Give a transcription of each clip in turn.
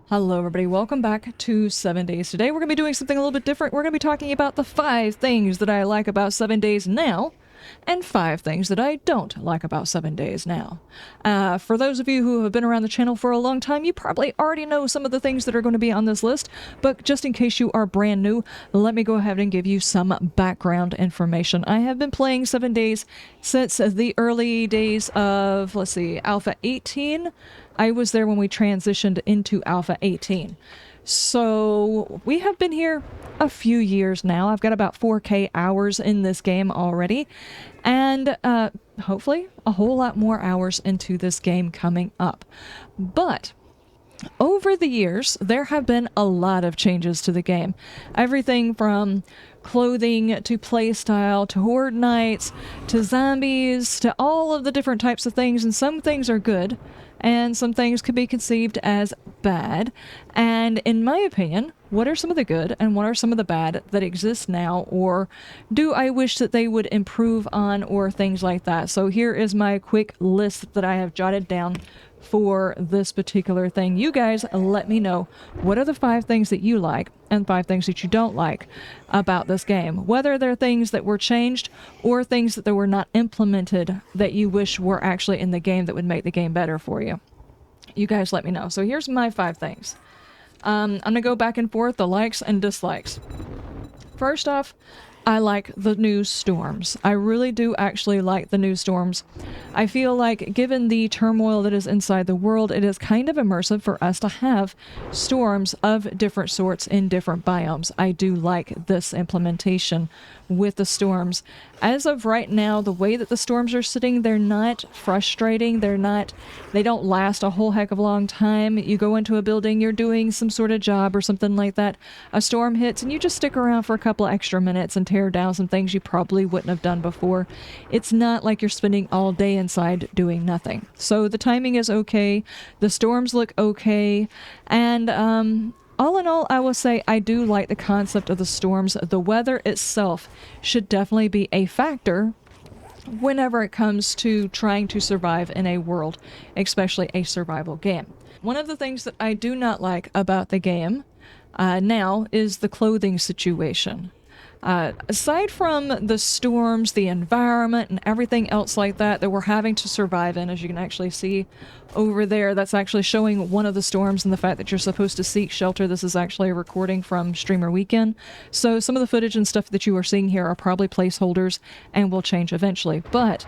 Hello everybody, welcome back to 7 Days. Today we're going to be doing something a little bit different. We're going to be talking about the 5 things that I like about 7 Days now, and 5 things that I don't like about 7 Days now. For those of you who have been around the channel for a long time, you probably already know some of the things that are going to be on this list, but just in case you are brand new, let me go ahead and give you some background information. I have been playing 7 Days since the early days of, Alpha 18. I was there when we transitioned into Alpha 18. So we have been here a few years now. I've got about 4K hours in this game already, and hopefully a whole lot more hours into this game coming up. But over the years, there have been a lot of changes to the game. Everything from clothing to playstyle to horde nights to zombies to all of the different types of things, and some things are good and some things could be conceived as bad. And in my opinion, what are some of the good and what are some of the bad that exist now, or do I wish that they would improve on, or things like that? So here is my quick list that I have jotted down for this particular thing. You guys let me know, what are the 5 things that you like and 5 things that you don't like about this game, whether they're things that were changed or things that were not implemented that you wish were actually in the game that would make the game better for you. You guys let me know. So here's my 5 things. I'm gonna go back and forth, the likes and dislikes. First off, I like the new storms. I really do actually like the new storms. I feel like, given the turmoil that is inside the world, it is kind of immersive for us to have storms of different sorts in different biomes. I do like this implementation with the storms. As of right now, the way that the storms are sitting, they're not frustrating. They don't last a whole heck of a long time. You go into a building, you're doing some sort of job or something like that. A storm hits and you just stick around for a couple extra minutes and tear down some things you probably wouldn't have done before. It's not like you're spending all day inside doing nothing. So the timing is okay. The storms look okay. And all in all, I will say I do like the concept of the storms. The weather itself should definitely be a factor whenever it comes to trying to survive in a world, especially a survival game. One of the things that I do not like about the game now is the clothing situation. Aside from the storms, the environment, and everything else like that we're having to survive in, as you can actually see over there, that's actually showing one of the storms and the fact that you're supposed to seek shelter. This is actually a recording from Streamer Weekend. So some of the footage and stuff that you are seeing here are probably placeholders and will change eventually. But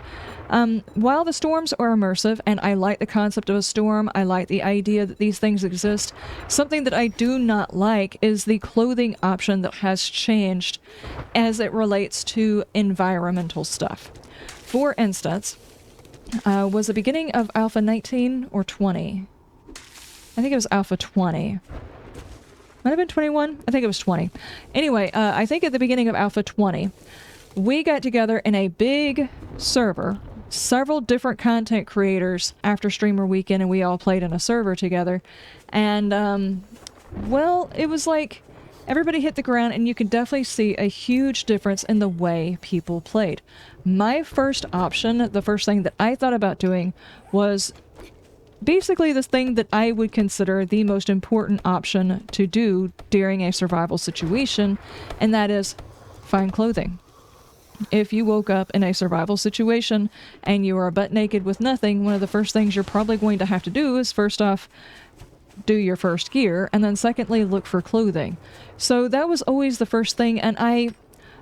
while the storms are immersive, and I like the concept of a storm, I like the idea that these things exist, something that I do not like is the clothing option that has changed as it relates to environmental stuff. For instance, was the beginning of Alpha 19 or 20? I think it was Alpha 20. Might have been 21? I think it was 20. Anyway, I think at the beginning of Alpha 20, we got together in a big server, several different content creators after Streamer Weekend, and we all played in a server together. And, well, it was like everybody hit the ground, and you could definitely see a huge difference in the way people played. My first option, the first thing that I thought about doing, was basically this thing that I would consider the most important option to do during a survival situation, and that is find clothing. If you woke up in a survival situation and you are butt naked with nothing, one of the first things you're probably going to have to do is, first off, do your first gear, and then secondly, look for clothing. So that was always the first thing, and I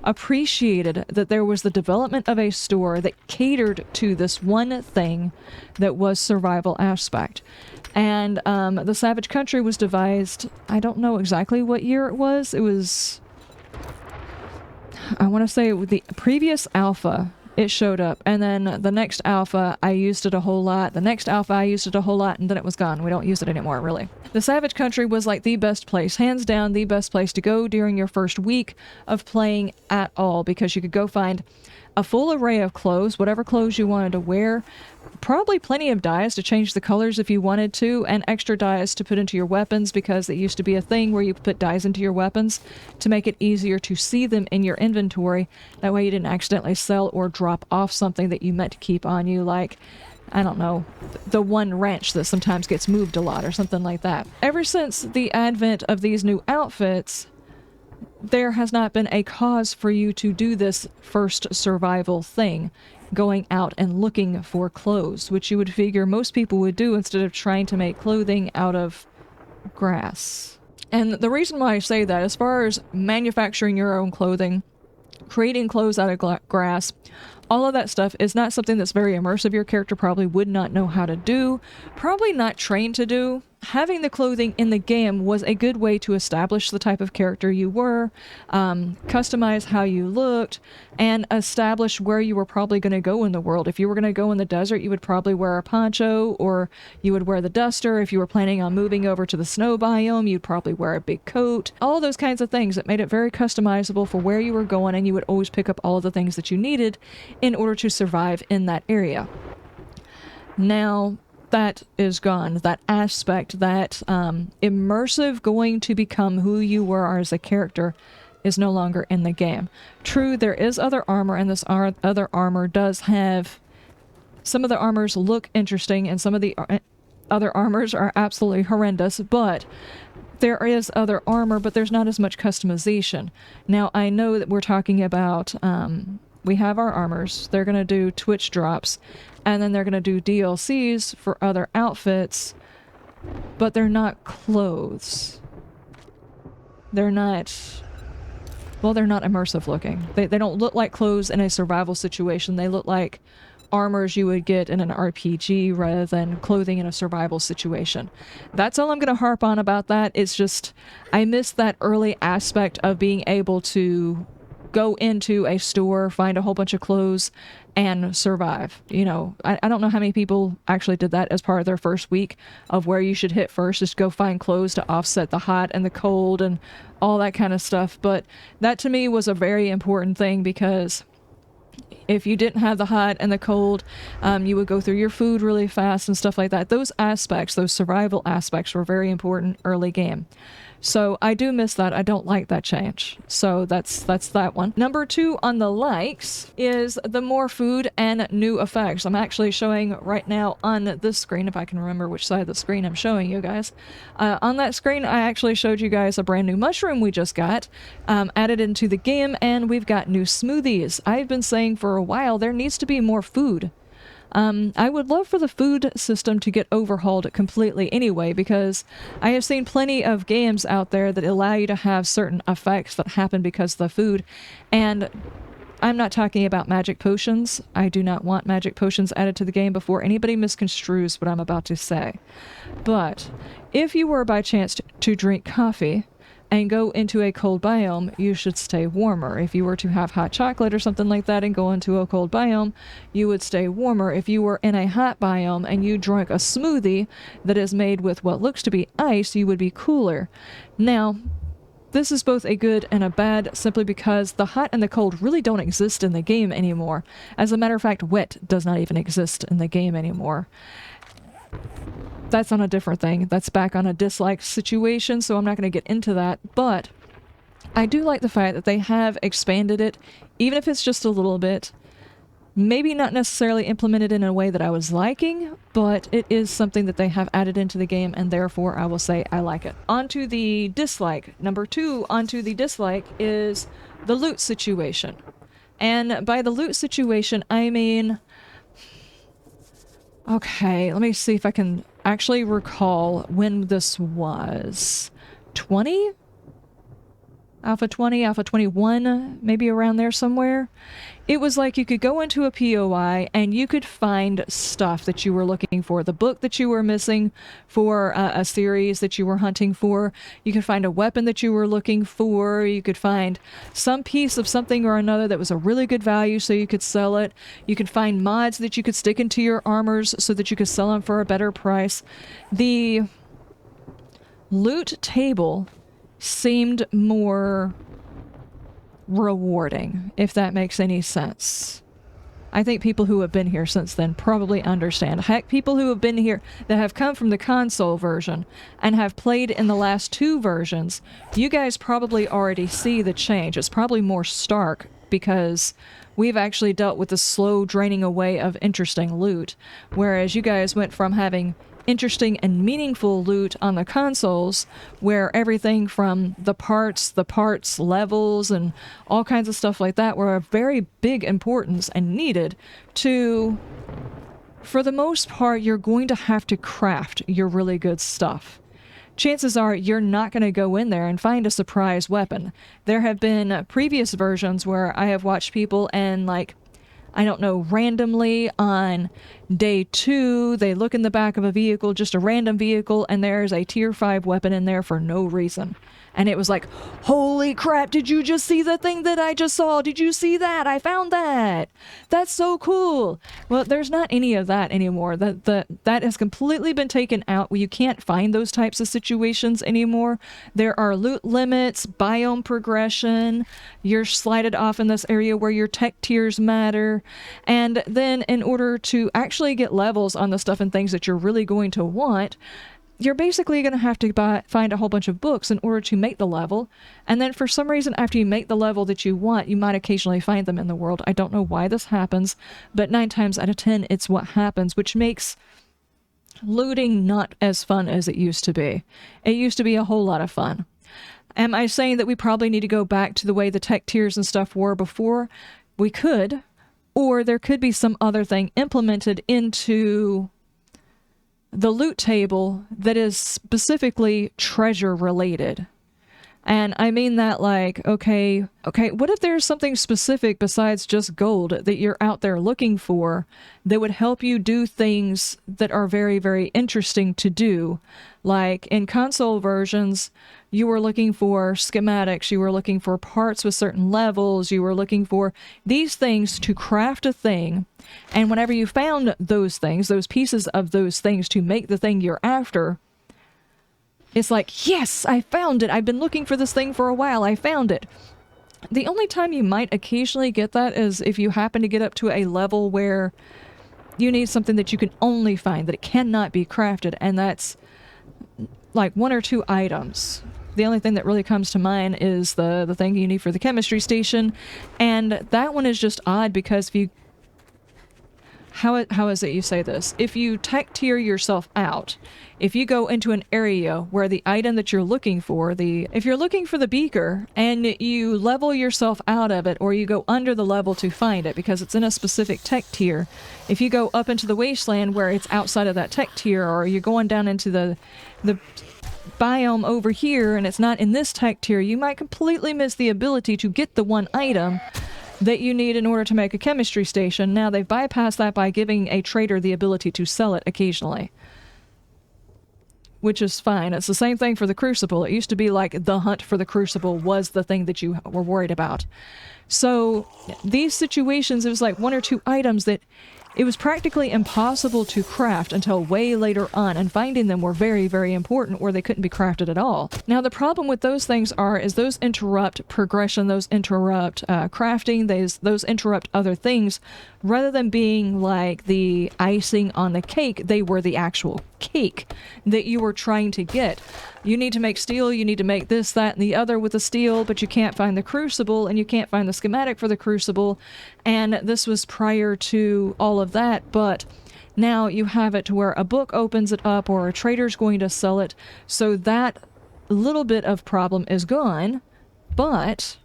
appreciated that there was the development of a store that catered to this one thing that was survival aspect. And the Savage Country was devised, I don't know exactly what year it was. It was, I want to say, the previous alpha it showed up, and then the next alpha I used it a whole lot, the next alpha I used it a whole lot, and then it was gone. We don't use it anymore, really. The Savage Country was like the best place, hands down the best place to go during your first week of playing at all, because you could go find a full array of clothes, whatever clothes you wanted to wear, probably plenty of dyes to change the colors if you wanted to, and extra dyes to put into your weapons, because it used to be a thing where you put dyes into your weapons to make it easier to see them in your inventory. That way you didn't accidentally sell or drop off something that you meant to keep on you, like I don't know, the one wrench that sometimes gets moved a lot or something like that. Ever since the advent of these new outfits, there has not been a cause for you to do this first survival thing, going out and looking for clothes, which you would figure most people would do instead of trying to make clothing out of grass. And the reason why I say that, as far as manufacturing your own clothing, creating clothes out of grass, all of that stuff is not something that's very immersive. Your character probably would not know how to do, probably not trained to do. Having the clothing in the game was a good way to establish the type of character you were, customize how you looked, and establish where you were probably going to go in the world. If you were going to go in the desert, you would probably wear a poncho, or you would wear the duster. If you were planning on moving over to the snow biome, you'd probably wear a big coat. All those kinds of things that made it very customizable for where you were going, and you would always pick up all of the things that you needed in order to survive in that area. Now, that is gone. That aspect, that immersive going to become who you were as a character is no longer in the game. True, there is other armor, and this other armor does have... Some of the armors look interesting, and some of the other armors are absolutely horrendous, but there is other armor, but there's not as much customization. Now, I know that we're talking about... we have our armors. They're going to do Twitch drops, and then they're going to do DLCs for other outfits, but they're not clothes. They're not... Well, they're not immersive looking. They don't look like clothes in a survival situation. They look like armors you would get in an RPG rather than clothing in a survival situation. That's all I'm going to harp on about that. It's just, I miss that early aspect of being able to go into a store, find a whole bunch of clothes, and survive. You know, I don't know how many people actually did that as part of their first week of where you should hit first, just go find clothes to offset the hot and the cold and all that kind of stuff. But that to me was a very important thing, because if you didn't have the hot and the cold, you would go through your food really fast and stuff like that. Those aspects, those survival aspects, were very important early game. So I do miss that. I don't like that change. So that's that one. Number 2 on the likes is the more food and new effects. I'm actually showing right now on this screen, if I can remember which side of the screen I'm showing you guys. On that screen, I actually showed you guys a brand new mushroom we just got added into the game, and we've got new smoothies. I've been saying for a while there needs to be more food. I would love for the food system to get overhauled completely anyway, because I have seen plenty of games out there that allow you to have certain effects that happen because of the food, and I'm not talking about magic potions. I do not want magic potions added to the game before anybody misconstrues what I'm about to say. But if you were by chance to drink coffee and go into a cold biome, you should stay warmer. If you were to have hot chocolate or something like that and go into a cold biome, you would stay warmer. If you were in a hot biome and you drank a smoothie that is made with what looks to be ice, you would be cooler. Now, this is both a good and a bad, simply because the hot and the cold really don't exist in the game anymore. As a matter of fact, wet does not even exist in the game anymore. That's on a different thing. That's back on a dislike situation, so I'm not going to get into that. But I do like the fact that they have expanded it, even if it's just a little bit. Maybe not necessarily implemented in a way that I was liking, but it is something that they have added into the game, and therefore I will say I like it. Onto the dislike. Number 2 onto the dislike is the loot situation. And by the loot situation, I mean... Okay, let me see if I can actually recall when this was. 20? Alpha 20, Alpha 21, maybe around there somewhere. It was like you could go into a POI and you could find stuff that you were looking for. The book that you were missing for a series that you were hunting for. You could find a weapon that you were looking for. You could find some piece of something or another that was a really good value so you could sell it. You could find mods that you could stick into your armors so that you could sell them for a better price. The loot table seemed more rewarding, if that makes any sense. I think people who have been here since then probably understand. Heck, people who have been here that have come from the console version and have played in the last 2 versions, you guys probably already see the change. It's probably more stark because we've actually dealt with the slow draining away of interesting loot, whereas you guys went from having interesting and meaningful loot on the consoles, where everything from the parts levels, and all kinds of stuff like that were of very big importance and needed, to, for the most part, you're going to have to craft your really good stuff. Chances are you're not going to go in there and find a surprise weapon. There have been previous versions where I have watched people and, like, I don't know, randomly on day 2, they look in the back of a vehicle, just a random vehicle, and there's a tier 5 weapon in there for no reason. And it was like, holy crap, did you just see the thing that I just saw? Did you see that? I found that. That's so cool. Well, there's not any of that anymore. That has completely been taken out. You can't find those types of situations anymore. There are loot limits, biome progression. You're slided off in this area where your tech tiers matter. And then in order to actually get levels on the stuff and things that you're really going to want, you're basically going to have to find a whole bunch of books in order to make the level. And then for some reason, after you make the level that you want, you might occasionally find them in the world. I don't know why this happens, but 9 times out of 10, it's what happens, which makes looting not as fun as it used to be. It used to be a whole lot of fun. Am I saying that we probably need to go back to the way the tech tiers and stuff were before? We could, or there could be some other thing implemented into the loot table that is specifically treasure related. And I mean that like, okay, what if there's something specific besides just gold that you're out there looking for that would help you do things that are very, very interesting to do? Like in console versions, you were looking for schematics, you were looking for parts with certain levels, you were looking for these things to craft a thing. And whenever you found those things, those pieces of those things to make the thing you're after, it's like, yes, I found it. I've been looking for this thing for a while. I found it. The only time you might occasionally get that is if you happen to get up to a level where you need something that you can only find, that it cannot be crafted, and that's like 1 or 2 items. The only thing that really comes to mind is the thing you need for the chemistry station, and that one is just odd because if you... How is it you say this? If you tech tier yourself out, if you go into an area where the item that you're looking for, if you're looking for the beaker and you level yourself out of it, or you go under the level to find it because it's in a specific tech tier, if you go up into the wasteland where it's outside of that tech tier, or you're going down into the biome over here and it's not in this tech tier, you might completely miss the ability to get the one item that you need in order to make a chemistry station. Now they've bypassed that by giving a trader the ability to sell it occasionally, which is fine. It's the same thing for the Crucible. It used to be like the hunt for the Crucible was the thing that you were worried about. So these situations, it was like 1 or 2 items that it was practically impossible to craft until way later on, and finding them were very, very important, or they couldn't be crafted at all. Now, the problem with those things is those interrupt progression, those interrupt crafting, those interrupt other things. Rather than being like the icing on the cake, they were the actual cake that you were trying to get. You need to make steel, you need to make this, that, and the other with the steel, but you can't find the crucible, and you can't find the schematic for the crucible, and this was prior to all of that, but now you have it to where a book opens it up, or a trader's going to sell it, so that little bit of problem is gone. But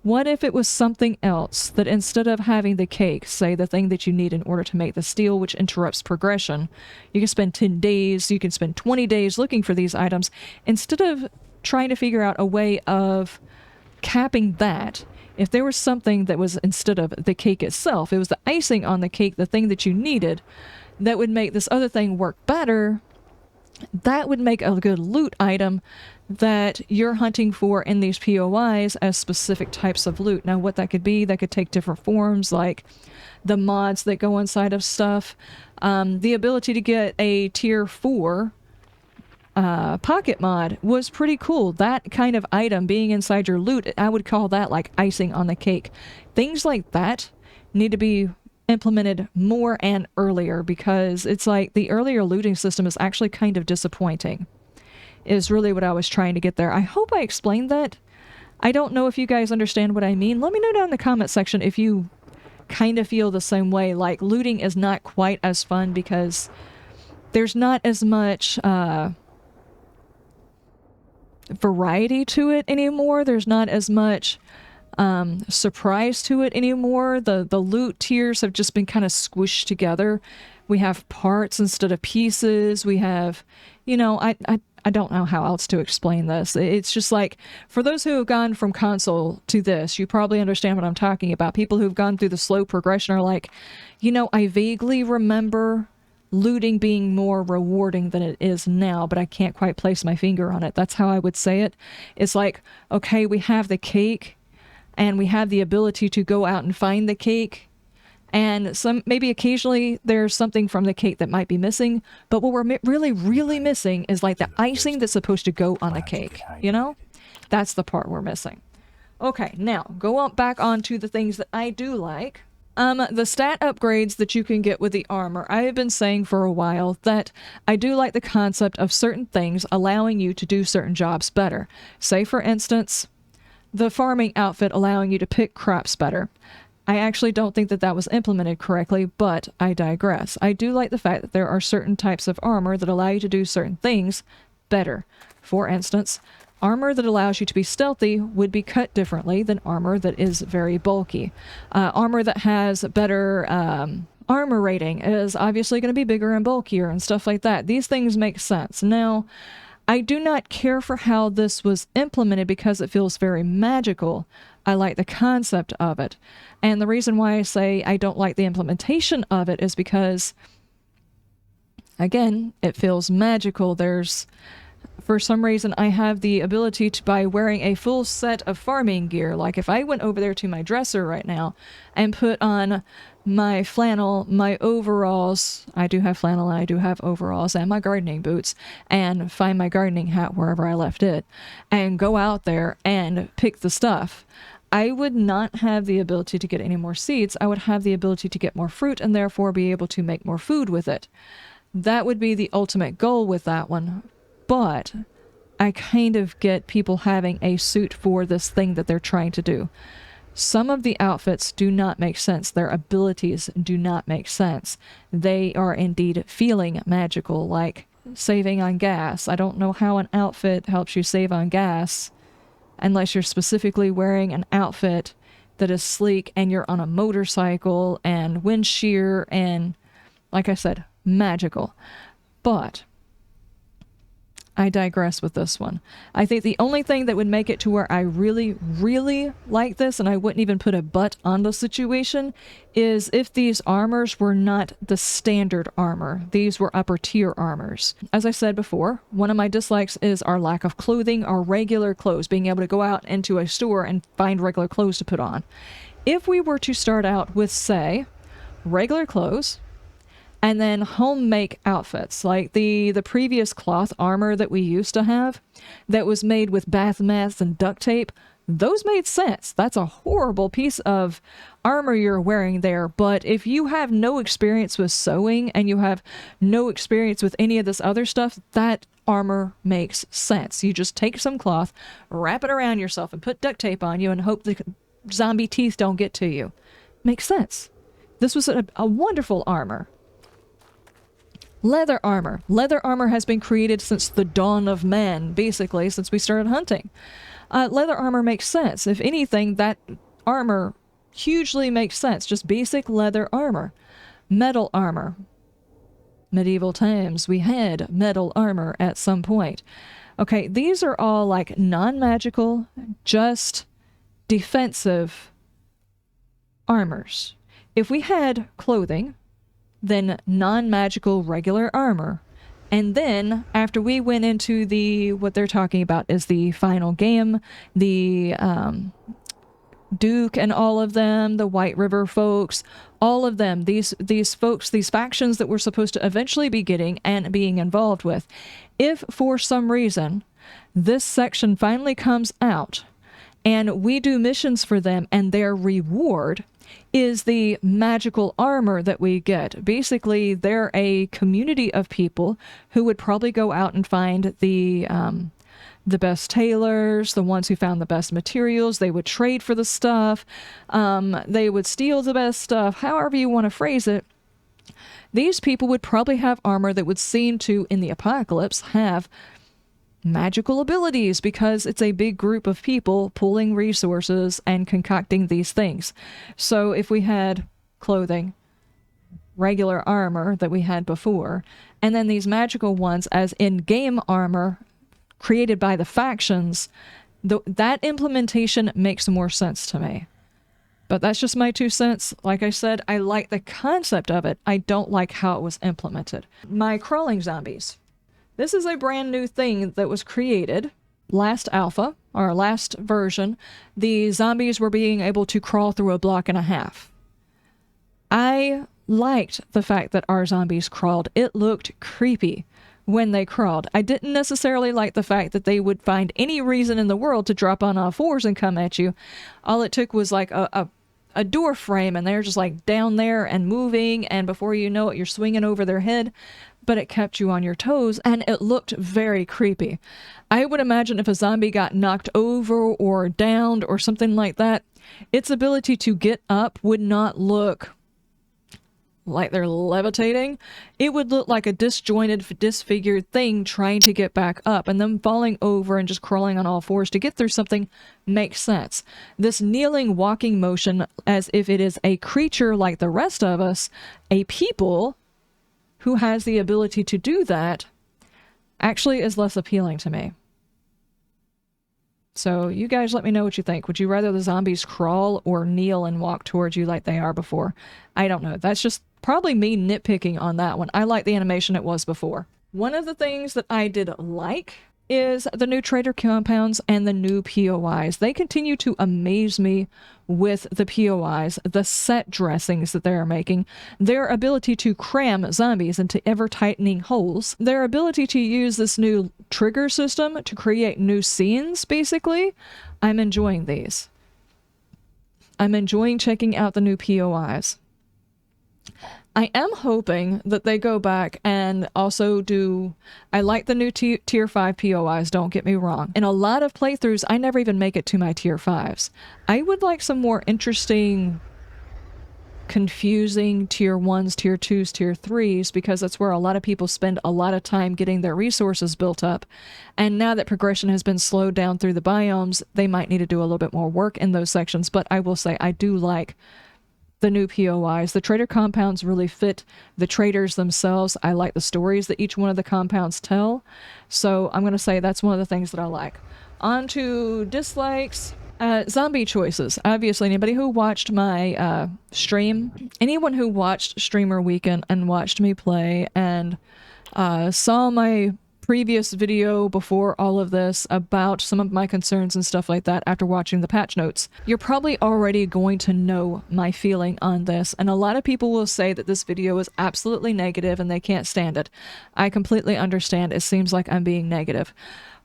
what if it was something else, that instead of having the cake, say the thing that you need in order to make the steel, which interrupts progression, you can spend 10 days, you can spend 20 days looking for these items, instead of trying to figure out a way of capping that, if there was something that was, instead of the cake itself, it was the icing on the cake, the thing that you needed, that would make this other thing work better, that would make a good loot item that you're hunting for in these POIs as specific types of loot. Now, what that could be, that could take different forms, like the mods that go inside of stuff. The ability to get a tier 4 pocket mod was pretty cool. That kind of item being inside your loot, I would call that like icing on the cake. Things like that need to be implemented more and earlier, because it's like the earlier looting system is actually kind of disappointing, is really what I was trying to get there. I hope I explained that. I don't know if you guys understand what I mean. Let me know down in the comment section if you kind of feel the same way. Like, looting is not quite as fun because there's not as much variety to it anymore. There's not as much surprise to it anymore. The loot tiers have just been kind of squished together. We have parts instead of pieces. We have, you know, I don't know how else to explain this. It's just like, for those who have gone from console to this, you probably understand what I'm talking about. People who've gone through the slow progression are like, you know, I vaguely remember looting being more rewarding than it is now, but I can't quite place my finger on it. That's how I would say it. It's like, okay, we have the cake and we have the ability to go out and find the cake, and maybe occasionally there's something from the cake that might be missing, but what we're really missing is like the icing that's supposed to go on the cake, you know? That's the part we're missing. Okay, now go on back onto the things that I do like. The stat upgrades that you can get with the armor. I have been saying for a while that I do like the concept of certain things allowing you to do certain jobs better. Say, for instance, the farming outfit allowing you to pick crops better. I actually don't think that that was implemented correctly, but I digress. I do like the fact that there are certain types of armor that allow you to do certain things better. For instance, armor that allows you to be stealthy would be cut differently than armor that is very bulky. Armor that has better armor rating is obviously going to be bigger and bulkier and stuff like that. These things make sense. Now, I do not care for how this was implemented because it feels very magical. I like the concept of it. And the reason why I say I don't like the implementation of it is because, again, it feels magical. For some reason, I have the ability to, by wearing a full set of farming gear, like if I went over there to my dresser right now and put on my flannel, my overalls, I do have flannel, I do have overalls, and my gardening boots, and find my gardening hat wherever I left it, and go out there and pick the stuff, I would not have the ability to get any more seeds. I would have the ability to get more fruit and therefore be able to make more food with it. That would be the ultimate goal with that one. But I kind of get people having a suit for this thing that they're trying to do. Some of the outfits do not make sense. Their abilities do not make sense. They are indeed feeling magical, like saving on gas. I don't know how an outfit helps you save on gas unless you're specifically wearing an outfit that is sleek and you're on a motorcycle and wind shear and, like I said, magical. But I digress with this one. I think the only thing that would make it to where I really like this, and I wouldn't even put a but on the situation, is if these armors were not the standard armor. These were upper tier armors. As I said before, one of my dislikes is our lack of clothing, our regular clothes, being able to go out into a store and find regular clothes to put on. If we were to start out with, say, regular clothes, and then home make outfits, like the previous cloth armor that we used to have that was made with bath mats and duct tape, those made sense. That's a horrible piece of armor you're wearing there, but if you have no experience with sewing and you have no experience with any of this other stuff, that armor makes sense. You just take some cloth, wrap it around yourself, and put duct tape on you and hope the zombie teeth don't get to you. Makes sense. This was a wonderful armor. Leather armor. Leather armor has been created since the dawn of man, basically, since we started hunting. Leather armor makes sense. If anything, that armor hugely makes sense. Just basic leather armor. Metal armor. Medieval times, we had metal armor at some point. Okay, these are all like non-magical, just defensive armors. If we had clothing, then non-magical regular armor. And then, after we went into what they're talking about is the final game, the Duke and all of them, the White River folks, all of them, these folks, these factions that we're supposed to eventually be getting and being involved with. If, for some reason, this section finally comes out, and we do missions for them, and their reward is the magical armor that we get. Basically, they're a community of people who would probably go out and find the the best tailors, the ones who found the best materials. They would trade for the stuff. They would steal the best stuff, however you want to phrase it. These people would probably have armor that would seem to, in the apocalypse, have magical abilities because it's a big group of people pooling resources and concocting these things. So if we had clothing, regular armor that we had before, and then these magical ones as in-game armor created by the factions, that implementation makes more sense to me. But that's just my 2 cents. Like I said, I like the concept of it. I don't like how it was implemented. My crawling zombies. This is a brand new thing that was created last alpha, or last version. The zombies were being able to crawl through a block and a half. I liked the fact that our zombies crawled. It looked creepy when they crawled. I didn't necessarily like the fact that they would find any reason in the world to drop on all fours and come at you. All it took was like a door frame, and they're just like down there and moving, and before you know it, you're swinging over their head. But it kept you on your toes, and it looked very creepy. I would imagine if a zombie got knocked over or downed or something like that, its ability to get up would not look like they're levitating. It would look like a disjointed, disfigured thing trying to get back up, and them falling over and just crawling on all fours to get through something makes sense. This kneeling, walking motion as if it is a creature like the rest of us, a people who has the ability to do that, actually is less appealing to me. So you guys let me know what you think. Would you rather the zombies crawl or kneel and walk towards you like they are before? I don't know. That's just probably me nitpicking on that one. I like the animation it was before. One of the things that I did like is the new trader compounds and the new POIs. They continue to amaze me with the POIs, the set dressings that they are making, their ability to cram zombies into ever-tightening holes, their ability to use this new trigger system to create new scenes, basically. I'm enjoying these. I'm enjoying checking out the new POIs. I am hoping that they go back and also do... I like the new tier 5 POIs, don't get me wrong. In a lot of playthroughs, I never even make it to my tier 5s. I would like some more interesting, confusing tier 1s, tier 2s, tier 3s, because that's where a lot of people spend a lot of time getting their resources built up. And now that progression has been slowed down through the biomes, they might need to do a little bit more work in those sections. But I will say, I do like the new POIs. The trader compounds really fit the traders themselves. I like the stories that each one of the compounds tell. So I'm going to say that's one of the things that I like. On to dislikes. Zombie choices. Obviously, anybody who watched my stream, anyone who watched Streamer Weekend and watched me play and saw my previous video before all of this about some of my concerns and stuff like that after watching the patch notes, you're probably already going to know my feeling on this, and a lot of people will say that this video is absolutely negative and they can't stand it. I completely understand. It seems like I'm being negative.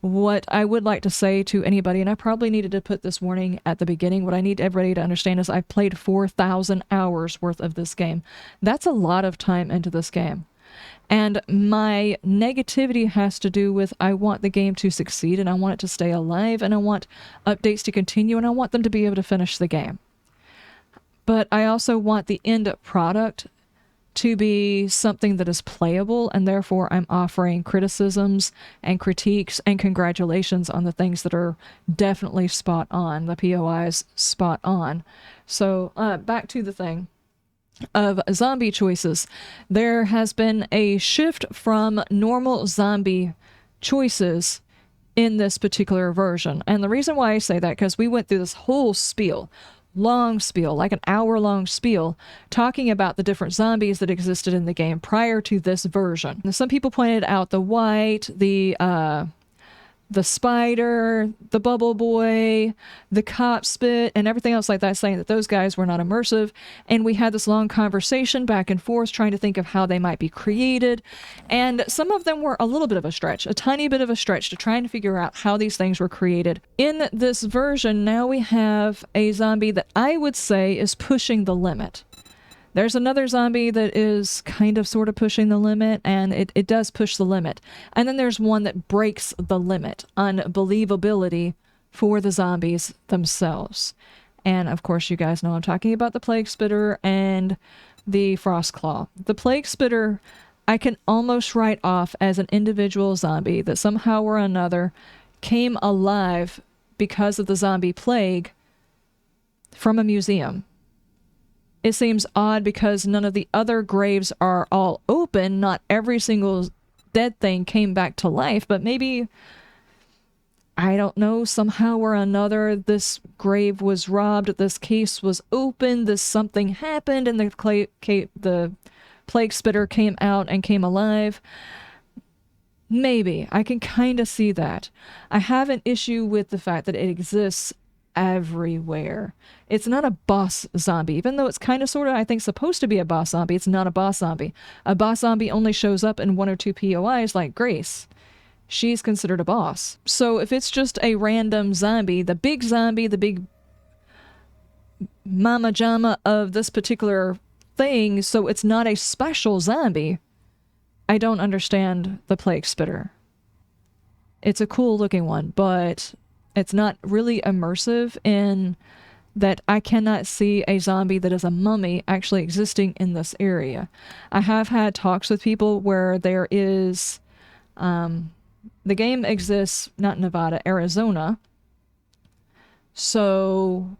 What I would like to say to anybody, and I probably needed to put this warning at the beginning, what I need everybody to understand is I've played 4,000 hours worth of this game. That's a lot of time into this game. And my negativity has to do with I want the game to succeed, and I want it to stay alive, and I want updates to continue, and I want them to be able to finish the game. But I also want the end product to be something that is playable, and therefore I'm offering criticisms and critiques and congratulations on the things that are definitely spot on, the POIs spot on. So back to the thing of zombie choices. There has been a shift from normal zombie choices in this particular version. And the reason why I say that, because we went through this whole spiel, long spiel, like an hour-long spiel, talking about the different zombies that existed in the game prior to this version. And some people pointed out the white, the spider, the bubble boy, the cop spit, and everything else like that, saying that those guys were not immersive. And we had this long conversation back and forth trying to think of how they might be created. And some of them were a little bit of a stretch, a tiny bit of a stretch to try and figure out how these things were created. In this version, now we have a zombie that I would say is pushing the limit. There's another zombie that is kind of sort of pushing the limit, and it does push the limit. And then there's one that breaks the limit on believability for the zombies themselves. And of course, you guys know I'm talking about the Plague Spitter and the Frost Claw. The Plague Spitter, I can almost write off as an individual zombie that somehow or another came alive because of the zombie plague from a museum. It seems odd because none of the other graves are all open. Not every single dead thing came back to life, but maybe, I don't know, somehow or another, this grave was robbed, this case was open, this something happened, and the Plague Spitter came out and came alive. Maybe. I can kind of see that. I have an issue with the fact that it exists everywhere. It's not a boss zombie, even though it's kind of sort of, I think, supposed to be a boss zombie. It's not a boss zombie. A boss zombie only shows up in 1 or 2 POIs like Grace. She's considered a boss. So if it's just a random zombie, the big mama jama of this particular thing, so it's not a special zombie, I don't understand the Plague Spitter. It's a cool looking one, but it's not really immersive in that I cannot see a zombie that is a mummy actually existing in this area. I have had talks with people where there is, the game exists, not Nevada, Arizona. So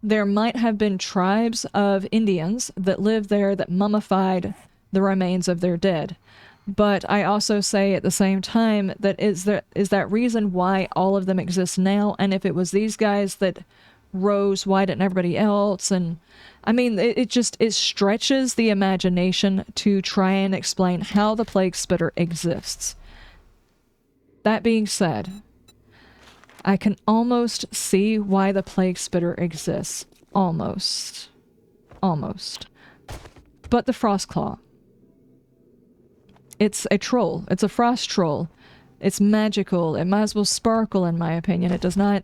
there might have been tribes of Indians that lived there that mummified the remains of their dead. But I also say at the same time that is that reason why all of them exist now, and if it was these guys that rose, why didn't everybody else? And I mean, it stretches the imagination to try and explain how the Plague Spitter exists. That being said, I can almost see why the Plague Spitter exists. Almost. But the Frost Claw. It's a troll. It's a frost troll. It's magical. It might as well sparkle, in my opinion. It does not...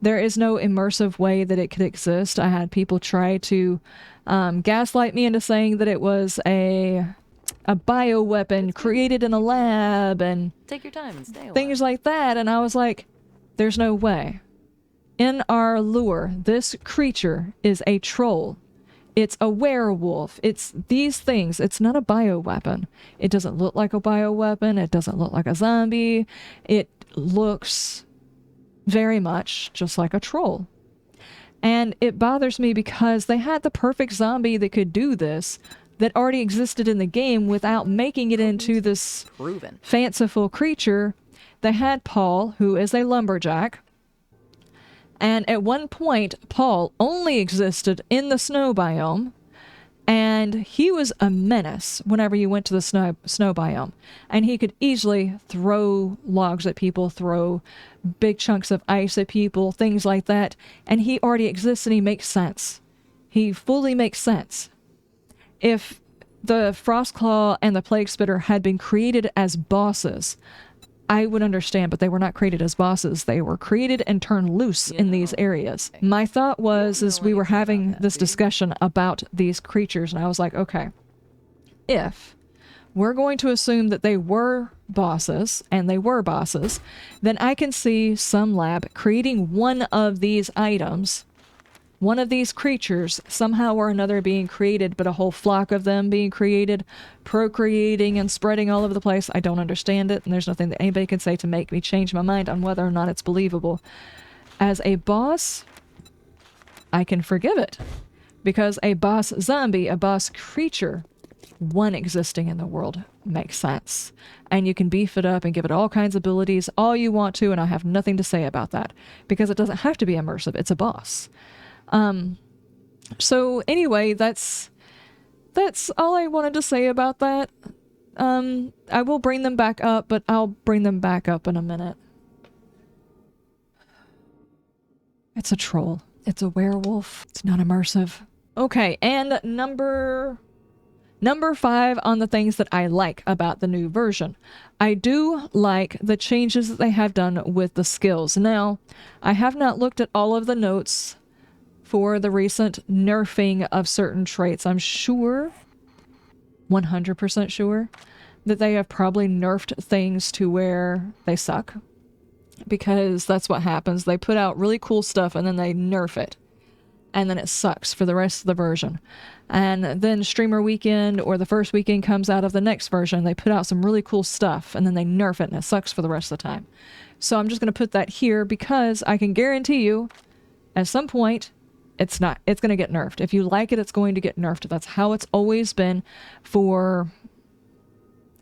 There is no immersive way that it could exist. I had people try to gaslight me into saying that it was a bioweapon created in a lab and... Take your time and stay away. Things like that, and I was like, there's no way. In our lore, this creature is a troll. It's a werewolf. It's these things. It's not a bioweapon. It doesn't look like a bioweapon. It doesn't look like a zombie. It looks very much just like a troll. And it bothers me because they had the perfect zombie that could do this, that already existed in the game without making it into this fanciful creature. They had Paul, who is a lumberjack. And at one point, Paul only existed in the snow biome, and he was a menace whenever you went to the snow biome. And he could easily throw logs at people, throw big chunks of ice at people, things like that. And he already exists, and he makes sense. He fully makes sense. If the Frostclaw and the Plague Spitter had been created as bosses, I would understand, but they were not created as bosses. They were created and turned loose in these areas. My thought was, as we were having this discussion about these creatures, and I was like, okay, if we're going to assume that they were bosses, and they were bosses, then I can see some lab creating one of these items, one of these creatures, somehow or another being created, but a whole flock of them being created, procreating and spreading all over the place. I don't understand it, and there's nothing that anybody can say to make me change my mind on whether or not it's believable. As a boss, I can forgive it, because a boss zombie, a boss creature, one existing in the world, makes sense. And you can beef it up and give it all kinds of abilities, all you want to, and I have nothing to say about that, because it doesn't have to be immersive. It's a boss. So anyway, that's all I wanted to say about that. I will bring them back up, but I'll bring them back up in a minute. It's a troll. It's a werewolf. It's not immersive. Okay, and number 5 on the things that I like about the new version. I do like the changes that they have done with the skills. Now, I have not looked at all of the notes for the recent nerfing of certain traits. I'm sure, 100% sure, that they have probably nerfed things to where they suck. Because that's what happens. They put out really cool stuff and then they nerf it. And then it sucks for the rest of the version. And then Streamer Weekend or the first weekend comes out of the next version. They put out some really cool stuff and then they nerf it and it sucks for the rest of the time. So I'm just going to put that here because I can guarantee you at some point it's going to get nerfed. If you like it, it's going to get nerfed. That's how it's always been for,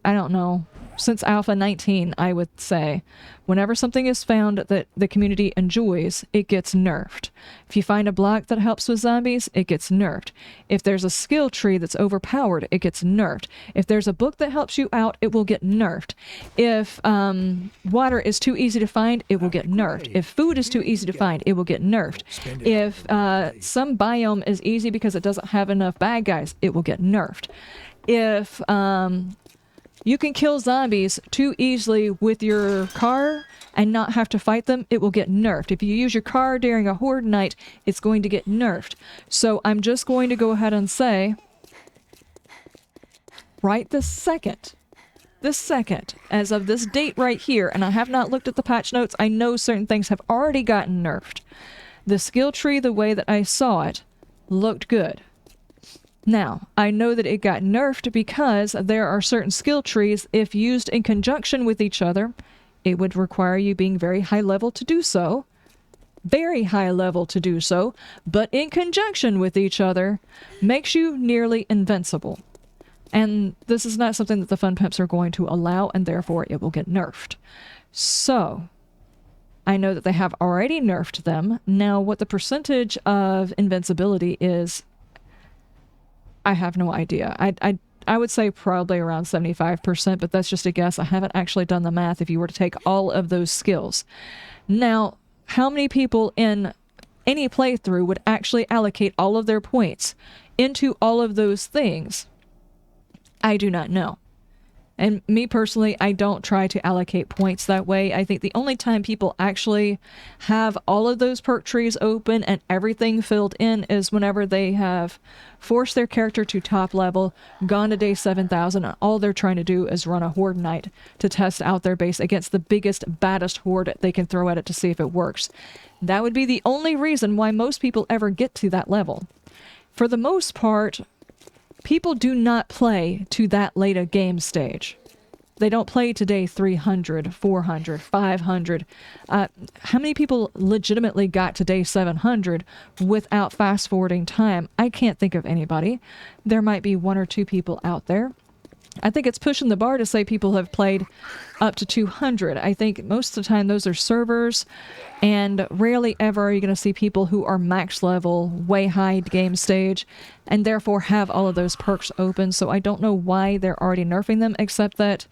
I don't know, since Alpha 19, I would say. Whenever something is found that the community enjoys, it gets nerfed. If you find a block that helps with zombies, it gets nerfed. If there's a skill tree that's overpowered, it gets nerfed. If there's a book that helps you out, it will get nerfed. If water is too easy to find, it will get nerfed. If food is too easy to find, it will get nerfed. If some biome is easy because it doesn't have enough bad guys, it will get nerfed. If you can kill zombies too easily with your car and not have to fight them, it will get nerfed. If you use your car during a horde night, it's going to get nerfed. So I'm just going to go ahead and say, right this second, as of this date right here, and I have not looked at the patch notes, I know certain things have already gotten nerfed. The skill tree, the way that I saw it, looked good. Now, I know that it got nerfed because there are certain skill trees, if used in conjunction with each other, it would require you being very high level to do so. Very high level to do so, but in conjunction with each other, makes you nearly invincible. And this is not something that the Fun Pimps are going to allow, and therefore it will get nerfed. So, I know that they have already nerfed them. Now, what the percentage of invincibility is, I have no idea. I would say probably around 75%, but that's just a guess. I haven't actually done the math if you were to take all of those skills. Now, how many people in any playthrough would actually allocate all of their points into all of those things? I do not know. And me personally, I don't try to allocate points that way. I think the only time people actually have all of those perk trees open and everything filled in is whenever they have forced their character to top level, gone to day 7,000, and all they're trying to do is run a horde night to test out their base against the biggest, baddest horde they can throw at it to see if it works. That would be the only reason why most people ever get to that level. For the most part, people do not play to that late a game stage. They don't play to day 300, 400, 500. How many people legitimately got to day 700 without fast-forwarding time? I can't think of anybody. There might be one or two people out there. I think it's pushing the bar to say people have played up to 200. I think most of the time those are servers, and rarely ever are you going to see people who are max level, way high game stage, and therefore have all of those perks open. So I don't know why they're already nerfing them, except that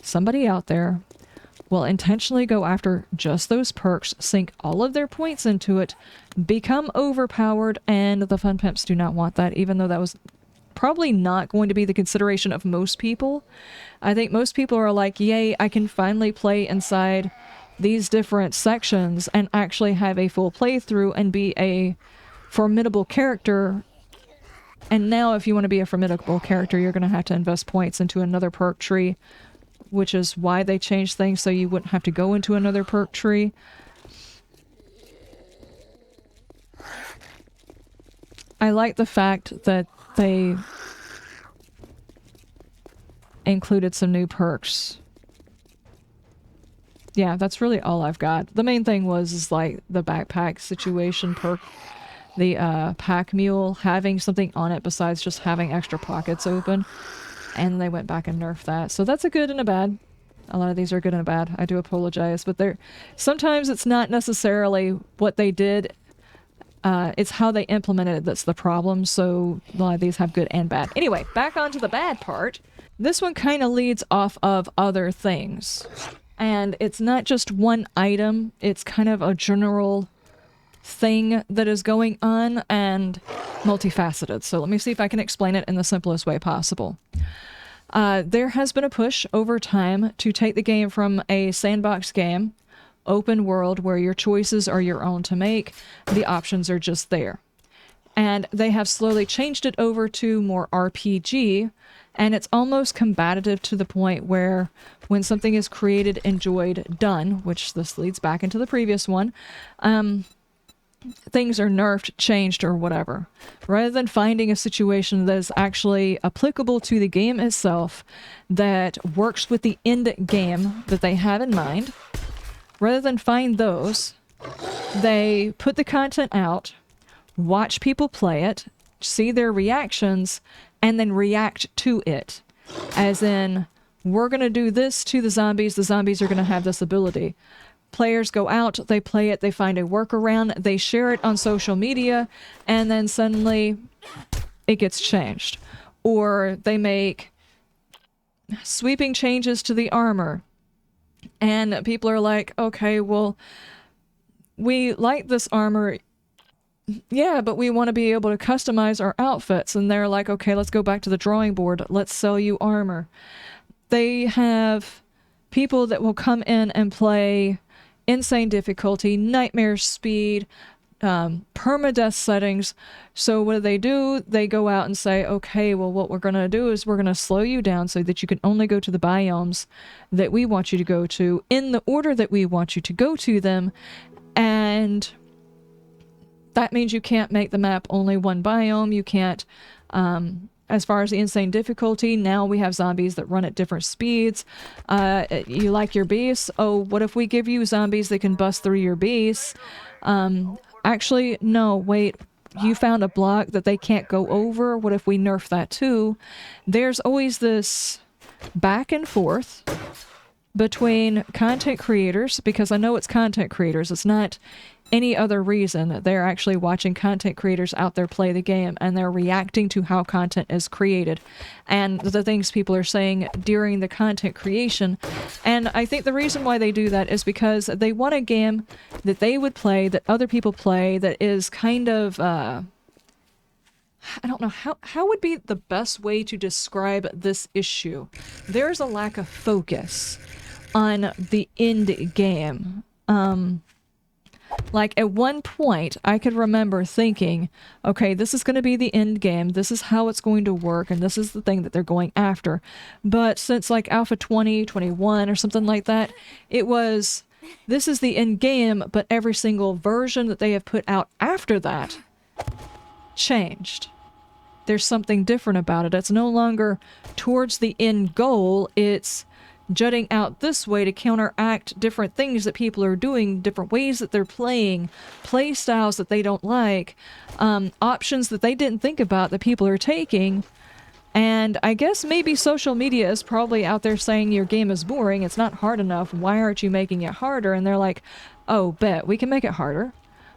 somebody out there will intentionally go after just those perks, sink all of their points into it, become overpowered, and the Fun Pimps do not want that, even though that was probably not going to be the consideration of most people. I think most people are like, yay, I can finally play inside these different sections and actually have a full playthrough and be a formidable character. And now if you want to be a formidable character, you're going to have to invest points into another perk tree, which is why they changed things so you wouldn't have to go into another perk tree. I like the fact that they included some new perks. Yeah, that's really all I've got. The main thing is like the backpack situation perk, the pack mule, having something on it besides just having extra pockets open. And they went back and nerfed that. So that's a good and a bad. A lot of these are good and a bad. I do apologize, but sometimes it's not necessarily what they did. It's how they implemented it that's the problem, so a lot of these have good and bad. Anyway, back onto the bad part. This one kind of leads off of other things. And it's not just one item, it's kind of a general thing that is going on and multifaceted. So let me see if I can explain it in the simplest way possible. There has been a push over time to take the game from a sandbox game, open world, where your choices are your own to make. The options are just there. and they have slowly changed it over to more RPG, and it's almost combative to the point where when something is created, enjoyed, done, which this leads back into the previous one, things are nerfed, changed, or whatever. Rather than finding a situation that is actually applicable to the game itself, that works with the end game that they have in mind, rather than find those, they put the content out, watch people play it, see their reactions, and then react to it. As in, we're going to do this to the zombies are going to have this ability. Players go out, they play it, they find a workaround, they share it on social media, and then suddenly it gets changed. Or they make sweeping changes to the armor, and people are like, okay, well, we like this armor, yeah, but we want to be able to customize our outfits. And they're like, okay, let's go back to the drawing board, let's sell you armor. They have people that will come in and play insane difficulty, nightmare speed, permadeath settings. So what do? They go out and say, okay, well, what we're going to do is we're going to slow you down so that you can only go to the biomes that we want you to go to in the order that we want you to go to them. And that means you can't make the map only one biome. You can't, as far as the insane difficulty, now we have zombies that run at different speeds. You like your beasts? Oh, what if we give you zombies that can bust through your beasts? Actually, no, wait. You found a block that they can't go over. What if we nerf that too? There's always this back and forth between content creators, because I know it's content creators. It's not any other reason. They're actually watching content creators out there play the game, and they're reacting to how content is created and the things people are saying during the content creation. And I think the reason why they do that is because they want a game that they would play, that other people play, that is kind of, I don't know, how would be the best way to describe this issue? There's a lack of focus on the end game. Like, at one point, I could remember thinking, okay, this is going to be the end game, this is how it's going to work, and this is the thing that they're going after. But since, like, Alpha 2021 or something like that, it was, this is the end game, but every single version that they have put out after that changed. There's something different about it. It's no longer towards the end goal, it's jutting out this way to counteract different things that people are doing, different ways that they're playing, play styles that they don't like, options that they didn't think about that people are taking. And I guess maybe social media is probably out there saying your game is boring, it's not hard enough, why aren't you making it harder? And they're like, oh, bet, we can make it harder.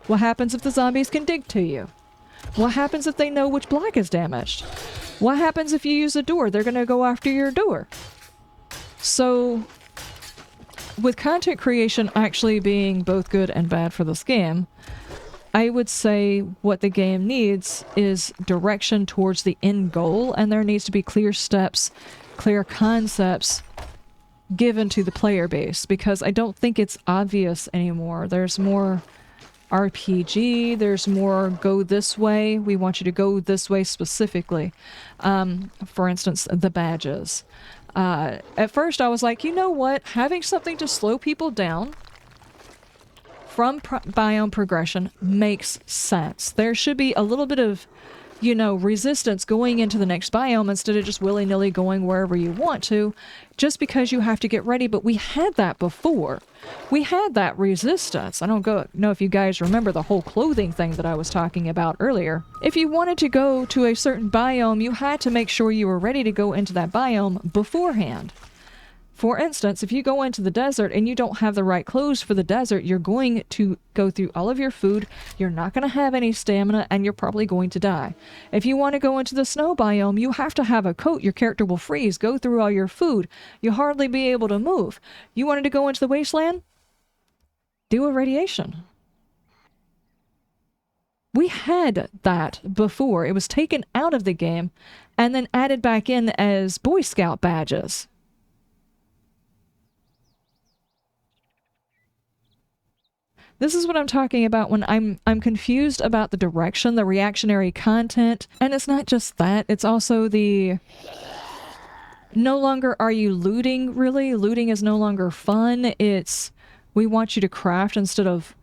What happens if the zombies can dig to you? What happens if they know which block is damaged? What happens if you use a door? They're going to go after your door. So, with content creation actually being both good and bad for this game, I would say what the game needs is direction towards the end goal, and there needs to be clear steps, clear concepts given to the player base, because I don't think it's obvious anymore. There's more RPG, there's more go this way, we want you to go this way specifically. For instance, the badges. At first I was like, you know what, having something to slow people down from biome progression makes sense. There should be a little bit of, you know, resistance going into the next biome instead of just willy-nilly going wherever you want to, just because you have to get ready. But we had that before. We had that resistance. I don't know if you guys remember the whole clothing thing that I was talking about earlier. If you wanted to go to a certain biome, you had to make sure you were ready to go into that biome beforehand. For instance, if you go into the desert and you don't have the right clothes for the desert, you're going to go through all of your food, you're not going to have any stamina, and you're probably going to die. If you want to go into the snow biome, you have to have a coat, your character will freeze, go through all your food, you'll hardly be able to move. You wanted to go into the wasteland? Do a radiation. We had that before. It was taken out of the game and then added back in as Boy Scout badges. This is what I'm talking about when I'm confused about the direction, the reactionary content. And it's not just that, it's also the no longer are you looting, really. Looting is no longer fun. It's we want you to craft instead of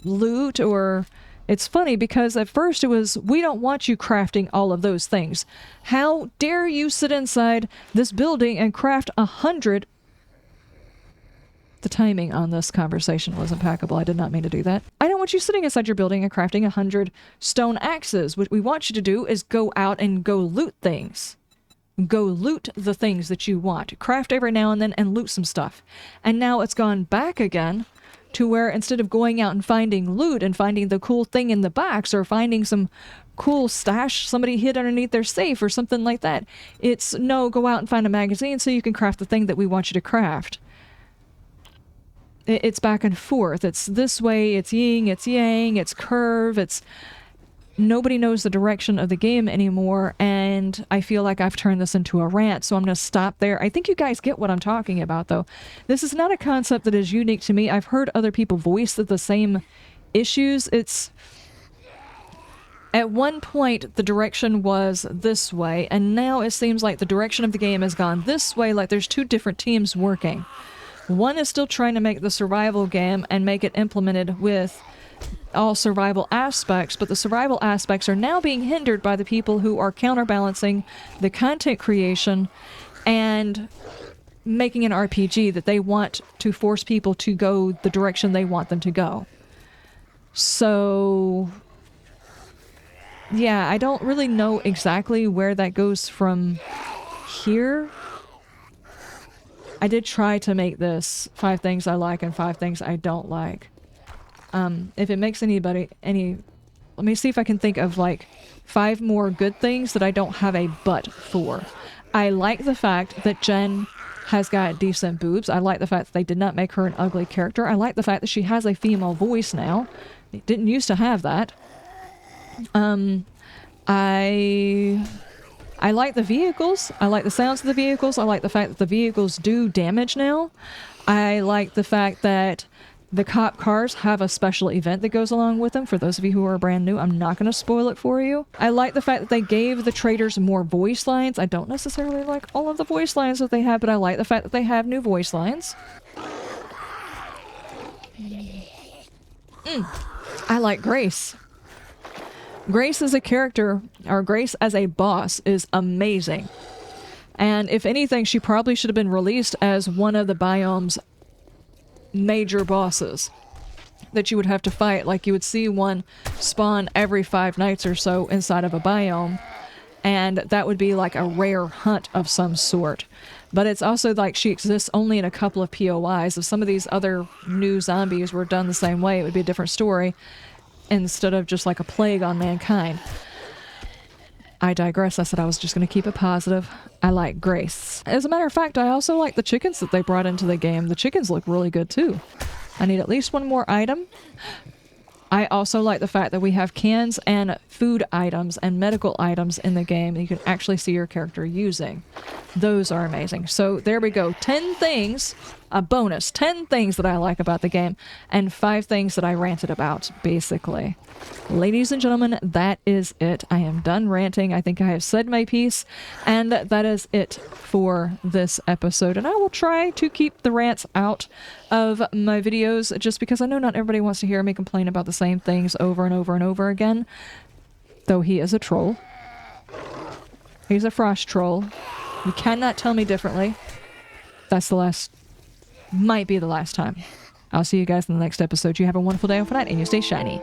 loot. Or it's funny because at first it was we don't want you crafting all of those things. How dare you sit inside this building and craft 100. The timing on this conversation was impeccable. I did not mean to do that. I don't want you sitting inside your building and crafting 100 stone axes. What we want you to do is go out and go loot things. Go loot the things that you want. Craft every now and then and loot some stuff. And now it's gone back again to where instead of going out and finding loot and finding the cool thing in the box or finding some cool stash somebody hid underneath their safe or something like that, it's no, go out and find a magazine so you can craft the thing that we want you to craft. It's back and forth. It's this way, it's yin, it's yang, it's curve, it's... Nobody knows the direction of the game anymore, and I feel like I've turned this into a rant, so I'm going to stop there. I think you guys get what I'm talking about, though. This is not a concept that is unique to me. I've heard other people voice the same issues. It's... At one point, the direction was this way, and now it seems like the direction of the game has gone this way, like there's two different teams working. One is still trying to make the survival game and make it implemented with all survival aspects, but the survival aspects are now being hindered by the people who are counterbalancing the content creation and making an RPG that they want to force people to go the direction they want them to go. So, yeah, I don't really know exactly where that goes from here. I did try to make this 5 things I like and 5 things I don't like. If it makes anybody any... Let me see if I can think of, like, 5 more good things that I don't have a but for. I like the fact that Jen has got decent boobs. I like the fact that they did not make her an ugly character. I like the fact that she has a female voice now. It didn't used to have that. I like the vehicles. I like the sounds of the vehicles. I like the fact that the vehicles do damage now. I like the fact that the cop cars have a special event that goes along with them. For those of you who are brand new, I'm not going to spoil it for you. I like the fact that they gave the traders more voice lines. I don't necessarily like all of the voice lines that they have, but I like the fact that they have new voice lines. I like Grace. Grace as a character, or Grace as a boss, is amazing. And if anything, she probably should have been released as one of the biome's major bosses that you would have to fight. Like, you would see one spawn every 5 nights or so inside of a biome, and that would be like a rare hunt of some sort. But it's also like she exists only in a couple of POIs. If some of these other new zombies were done the same way, it would be a different story, instead of just like a plague on mankind. I digress. I said I was just going to keep it positive. I like Grace. As a matter of fact, I also like the chickens that they brought into the game. The chickens look really good too. I need at least 1 more item. I also like the fact that we have cans and food items and medical items in the game that you can actually see your character using. Those are amazing. So there we go. 10 things, a bonus, 10 things that I like about the game, and 5 things that I ranted about, basically. Ladies and gentlemen, that is it. I am done ranting. I think I have said my piece, and that is it for this episode. And I will try to keep the rants out of my videos, just because I know not everybody wants to hear me complain about the same things over and over and over again. Though he is a troll. He's a frost troll. You cannot tell me differently. That's the last... might be the last time. I'll see you guys in the next episode. You have a wonderful day, and for night, and you stay shiny.